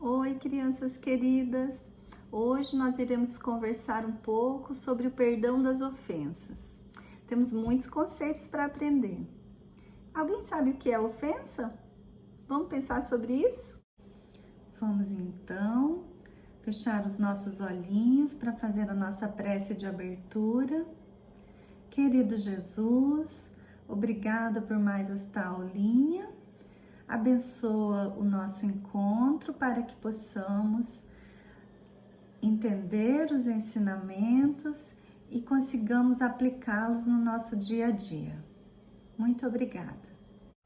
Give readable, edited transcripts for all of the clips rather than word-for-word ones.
Oi, crianças queridas! Hoje nós iremos conversar um pouco sobre o perdão das ofensas. Temos muitos conceitos para aprender. Alguém sabe o que é ofensa? Vamos pensar sobre isso? Vamos então fechar os nossos olhinhos para fazer a nossa prece de abertura. Querido Jesus, obrigada por mais esta aulinha. Abençoa o nosso encontro para que possamos entender os ensinamentos e consigamos aplicá-los no nosso dia a dia. Muito obrigada.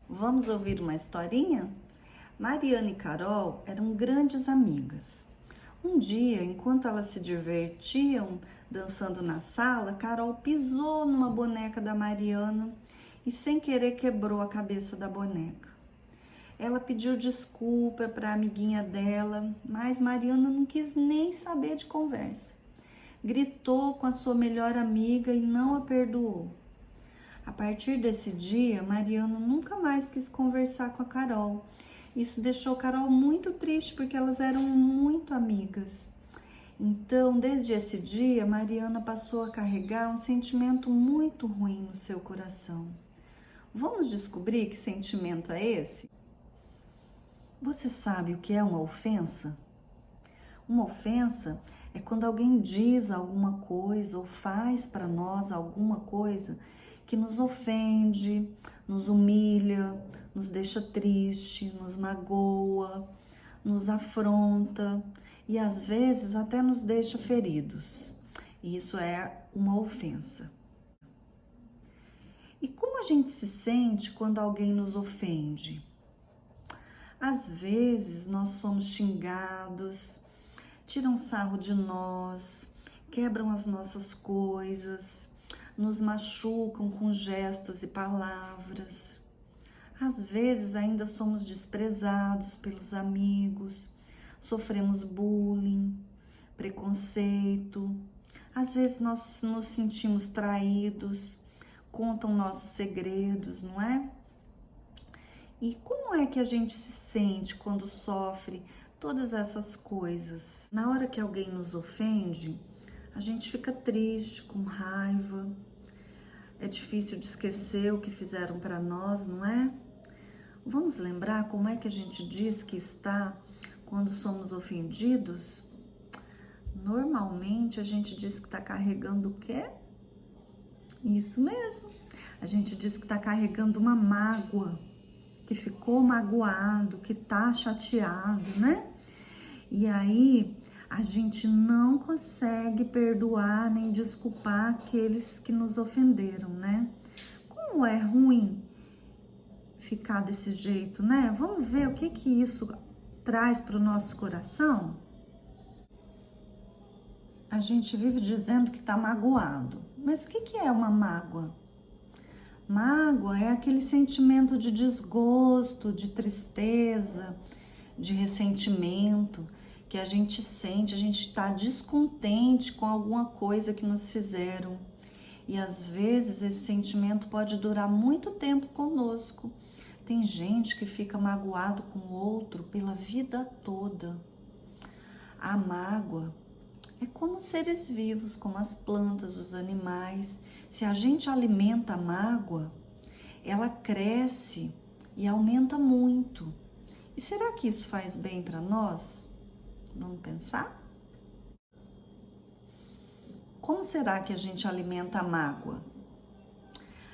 Vamos ouvir uma historinha? Mariana e Carol eram grandes amigas. Um dia, enquanto elas se divertiam dançando na sala, Carol pisou numa boneca da Mariana e sem querer quebrou a cabeça da boneca. Ela pediu desculpa para a amiguinha dela, mas Mariana não quis nem saber de conversa. Gritou com a sua melhor amiga e não a perdoou. A partir desse dia, Mariana nunca mais quis conversar com a Carol. Isso deixou Carol muito triste porque elas eram muito amigas. Então, desde esse dia, Mariana passou a carregar um sentimento muito ruim no seu coração. Vamos descobrir que sentimento é esse? Você sabe o que é uma ofensa? Uma ofensa é quando alguém diz alguma coisa ou faz para nós alguma coisa que nos ofende, nos humilha, nos deixa triste, nos magoa, nos afronta e às vezes até nos deixa feridos. Isso é uma ofensa. E como a gente se sente quando alguém nos ofende? Às vezes nós somos xingados, tiram sarro de nós, quebram as nossas coisas, nos machucam com gestos e palavras. Às vezes ainda somos desprezados pelos amigos, sofremos bullying, preconceito. Às vezes nós nos sentimos traídos, contam nossos segredos, não é? E como é que a gente se sente quando sofre todas essas coisas? Na hora que alguém nos ofende, a gente fica triste, com raiva. É difícil de esquecer o que fizeram para nós, não é? Vamos lembrar como é que a gente diz que está quando somos ofendidos? Normalmente a gente diz que está carregando o quê? Isso mesmo. A gente diz que está carregando uma mágoa, que ficou magoado, que tá chateado, né? E aí a gente não consegue perdoar nem desculpar aqueles que nos ofenderam, né? Como é ruim ficar desse jeito, né? Vamos ver o que isso traz para o nosso coração? A gente vive dizendo que tá magoado, mas o que é uma mágoa? Mágoa é aquele sentimento de desgosto, de tristeza, de ressentimento que a gente sente, a gente está descontente com alguma coisa que nos fizeram. E às vezes esse sentimento pode durar muito tempo conosco. Tem gente que fica magoado com o outro pela vida toda. A mágoa é como seres vivos, como as plantas, os animais. Se a gente alimenta a mágoa, ela cresce e aumenta muito. E será que isso faz bem para nós? Vamos pensar? Como será que a gente alimenta a mágoa?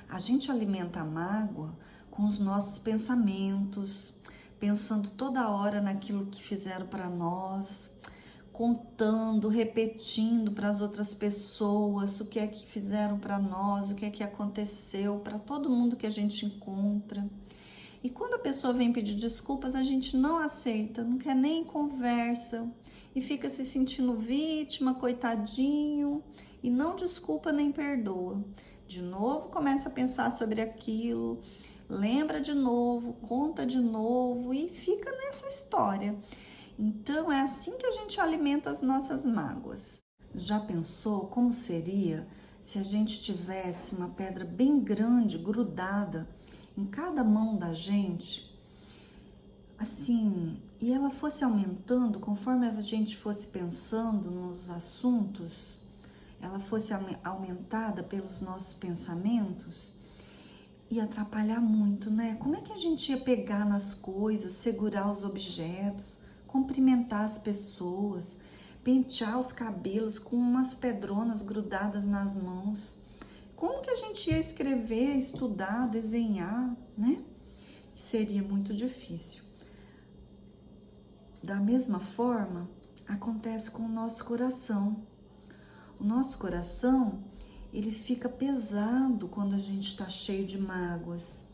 A gente alimenta a mágoa com os nossos pensamentos, pensando toda hora naquilo que fizeram para nós, contando, repetindo para as outras pessoas o que é que fizeram para nós, o que é que aconteceu, para todo mundo que a gente encontra. E quando a pessoa vem pedir desculpas, a gente não aceita, não quer nem conversa e fica se sentindo vítima, coitadinho, e não desculpa nem perdoa. De novo começa a pensar sobre aquilo, lembra de novo, conta de novo e fica nessa história. Então, é assim que a gente alimenta as nossas mágoas. Já pensou como seria se a gente tivesse uma pedra bem grande, grudada em cada mão da gente? Assim, e ela fosse aumentando conforme a gente fosse pensando nos assuntos, ela fosse aumentada pelos nossos pensamentos, ia atrapalhar muito, né? Como é que a gente ia pegar nas coisas, segurar os objetos, cumprimentar as pessoas, pentear os cabelos com umas pedronas grudadas nas mãos? Como que a gente ia escrever, estudar, desenhar, né? Seria muito difícil. Da mesma forma, acontece com o nosso coração. O nosso coração, ele fica pesado quando a gente está cheio de mágoas.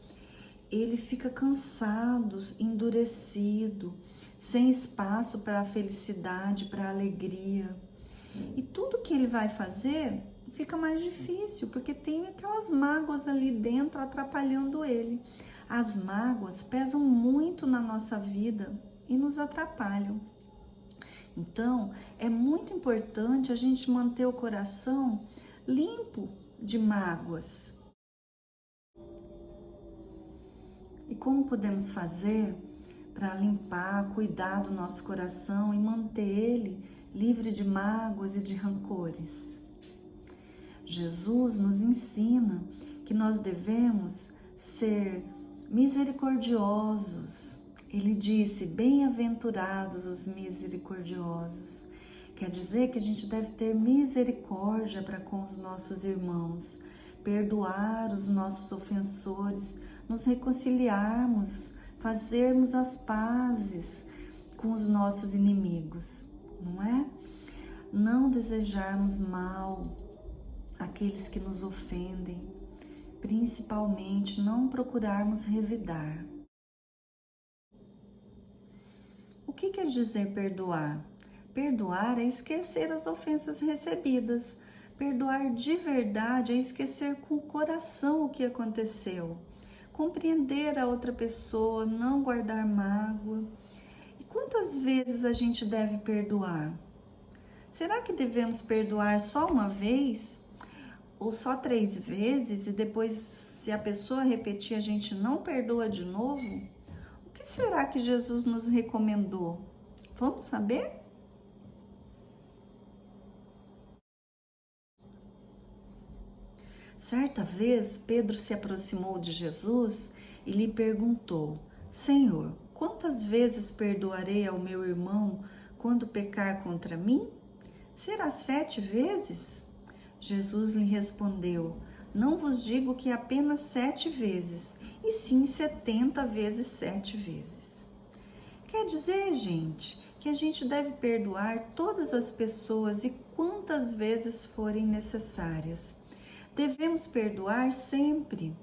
Ele fica cansado, endurecido, sem espaço para a felicidade, para a alegria. E tudo que ele vai fazer fica mais difícil, porque tem aquelas mágoas ali dentro atrapalhando ele. As mágoas pesam muito na nossa vida e nos atrapalham. Então, é muito importante a gente manter o coração limpo de mágoas. E como podemos fazer para limpar, cuidar do nosso coração e manter ele livre de mágoas e de rancores? Jesus nos ensina que nós devemos ser misericordiosos. Ele disse, bem-aventurados os misericordiosos. Quer dizer que a gente deve ter misericórdia para com os nossos irmãos, perdoar os nossos ofensores, nos reconciliarmos, fazermos as pazes com os nossos inimigos, não é? Não desejarmos mal àqueles que nos ofendem, principalmente não procurarmos revidar. O que quer dizer perdoar? Perdoar é esquecer as ofensas recebidas. Perdoar de verdade é esquecer com o coração o que aconteceu. Compreender a outra pessoa, não guardar mágoa. E quantas vezes a gente deve perdoar? Será que devemos perdoar só uma vez? Ou só 3 vezes e depois, se a pessoa repetir, a gente não perdoa de novo? O que será que Jesus nos recomendou? Vamos saber? Certa vez, Pedro se aproximou de Jesus e lhe perguntou: Senhor, quantas vezes perdoarei ao meu irmão quando pecar contra mim? Será 7 vezes? Jesus lhe respondeu: Não vos digo que apenas 7 vezes, e sim 70 vezes 7 vezes. Quer dizer, gente, que a gente deve perdoar todas as pessoas e quantas vezes forem necessárias. Devemos perdoar sempre,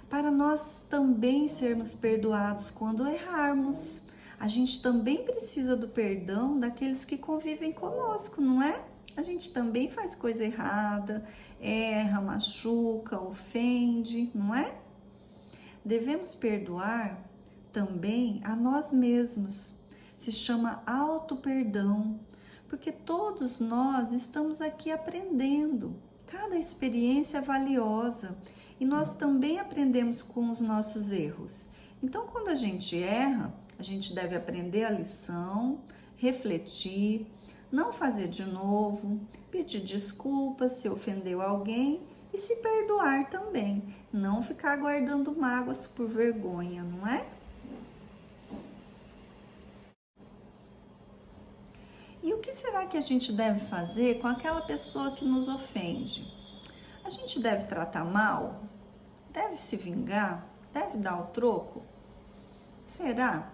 para nós também sermos perdoados quando errarmos. A gente também precisa do perdão daqueles que convivem conosco, não é? A gente também faz coisa errada, erra, machuca, ofende, não é? Devemos perdoar também a nós mesmos. Se chama auto-perdão, porque todos nós estamos aqui aprendendo. Cada experiência é valiosa e nós também aprendemos com os nossos erros. Então, quando a gente erra, a gente deve aprender a lição, refletir, não fazer de novo, pedir desculpas se ofendeu alguém e se perdoar também. Não ficar guardando mágoas por vergonha, não é? E o que será que a gente deve fazer com aquela pessoa que nos ofende? A gente deve tratar mal? Deve se vingar? Deve dar o troco? Será?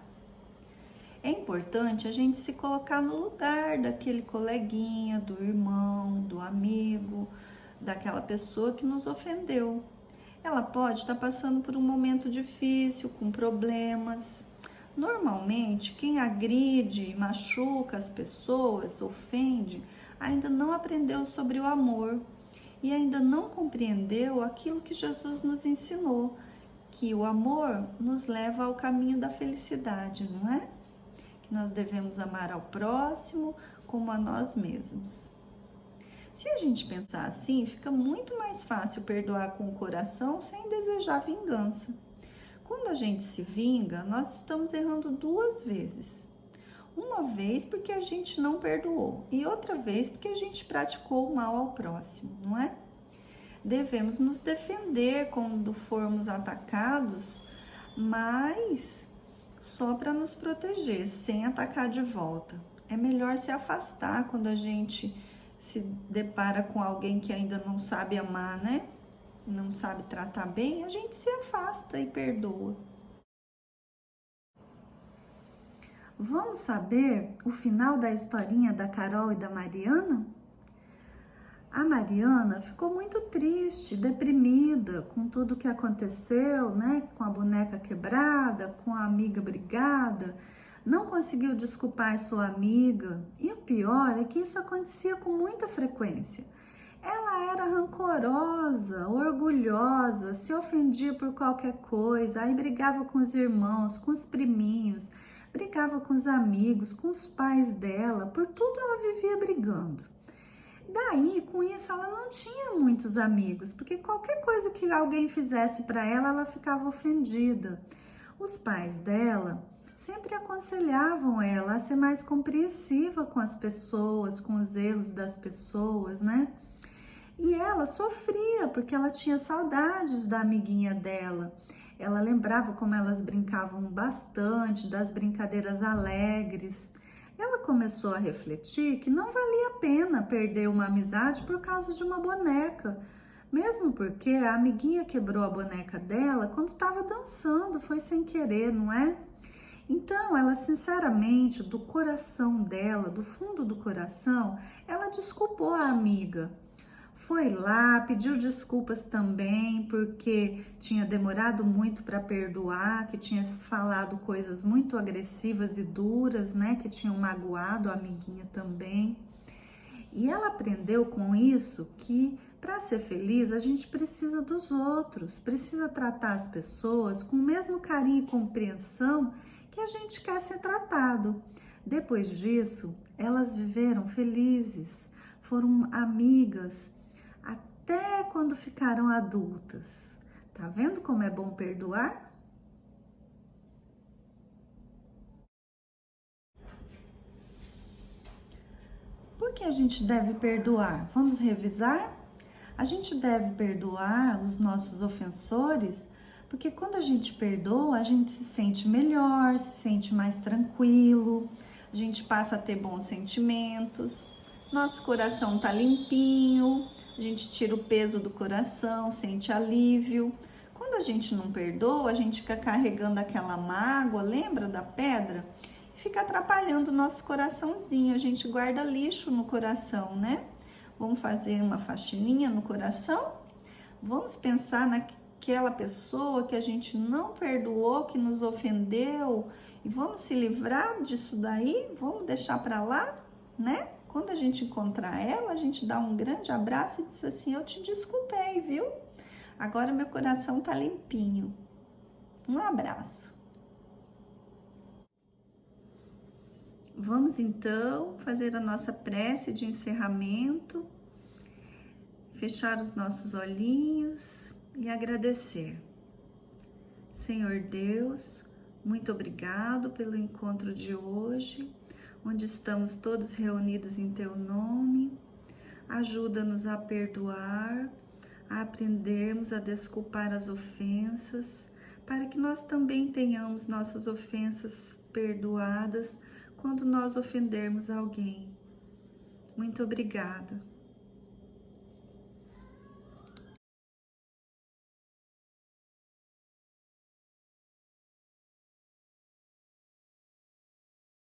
É importante a gente se colocar no lugar daquele coleguinha, do irmão, do amigo, daquela pessoa que nos ofendeu. Ela pode estar passando por um momento difícil, com problemas. Normalmente, quem agride, machuca as pessoas, ofende, ainda não aprendeu sobre o amor e ainda não compreendeu aquilo que Jesus nos ensinou, que o amor nos leva ao caminho da felicidade, não é? Que nós devemos amar ao próximo como a nós mesmos. Se a gente pensar assim, fica muito mais fácil perdoar com o coração sem desejar vingança. Quando a gente se vinga, nós estamos errando 2 vezes. Uma vez porque a gente não perdoou e outra vez porque a gente praticou o mal ao próximo, não é? Devemos nos defender quando formos atacados, mas só para nos proteger, sem atacar de volta. É melhor se afastar quando a gente se depara com alguém que ainda não sabe amar, né? Não sabe tratar bem, a gente se afasta e perdoa. Vamos saber o final da historinha da Carol e da Mariana? A Mariana ficou muito triste, deprimida com tudo que aconteceu, né? Com a boneca quebrada, com a amiga brigada, não conseguiu desculpar sua amiga. E o pior é que isso acontecia com muita frequência. Ela era rancorosa, orgulhosa, se ofendia por qualquer coisa, aí brigava com os irmãos, com os priminhos, brigava com os amigos, com os pais dela, por tudo ela vivia brigando. Daí, com isso, ela não tinha muitos amigos, porque qualquer coisa que alguém fizesse para ela, ela ficava ofendida. Os pais dela sempre aconselhavam ela a ser mais compreensiva com as pessoas, com os erros das pessoas, né? E ela sofria, porque ela tinha saudades da amiguinha dela. Ela lembrava como elas brincavam bastante, das brincadeiras alegres. Ela começou a refletir que não valia a pena perder uma amizade por causa de uma boneca, mesmo porque a amiguinha quebrou a boneca dela quando estava dançando, foi sem querer, não é? Então, ela sinceramente, do coração dela, do fundo do coração, ela desculpou a amiga. Foi lá, pediu desculpas também, porque tinha demorado muito para perdoar, que tinha falado coisas muito agressivas e duras, né? Que tinham magoado a amiguinha também. E ela aprendeu com isso que para ser feliz a gente precisa dos outros, precisa tratar as pessoas com o mesmo carinho e compreensão que a gente quer ser tratado. Depois disso, elas viveram felizes, foram amigas, até quando ficaram adultas. Tá vendo como é bom perdoar? Por que a gente deve perdoar? Vamos revisar? A gente deve perdoar os nossos ofensores, porque quando a gente perdoa, a gente se sente melhor, se sente mais tranquilo, a gente passa a ter bons sentimentos, nosso coração tá limpinho, a gente tira o peso do coração, sente alívio. Quando a gente não perdoa, a gente fica carregando aquela mágoa, lembra da pedra? Fica atrapalhando o nosso coraçãozinho, a gente guarda lixo no coração, né? Vamos fazer uma faxininha no coração? Vamos pensar naquela pessoa que a gente não perdoou, que nos ofendeu, e vamos se livrar disso daí? Vamos deixar para lá, né? Quando a gente encontrar ela, a gente dá um grande abraço e diz assim: eu te desculpei, viu? Agora meu coração tá limpinho. Um abraço. Vamos então fazer a nossa prece de encerramento, fechar os nossos olhinhos e agradecer. Senhor Deus, muito obrigado pelo encontro de hoje, onde estamos todos reunidos em Teu nome. Ajuda-nos a perdoar, a aprendermos a desculpar as ofensas, para que nós também tenhamos nossas ofensas perdoadas quando nós ofendermos alguém. Muito obrigada.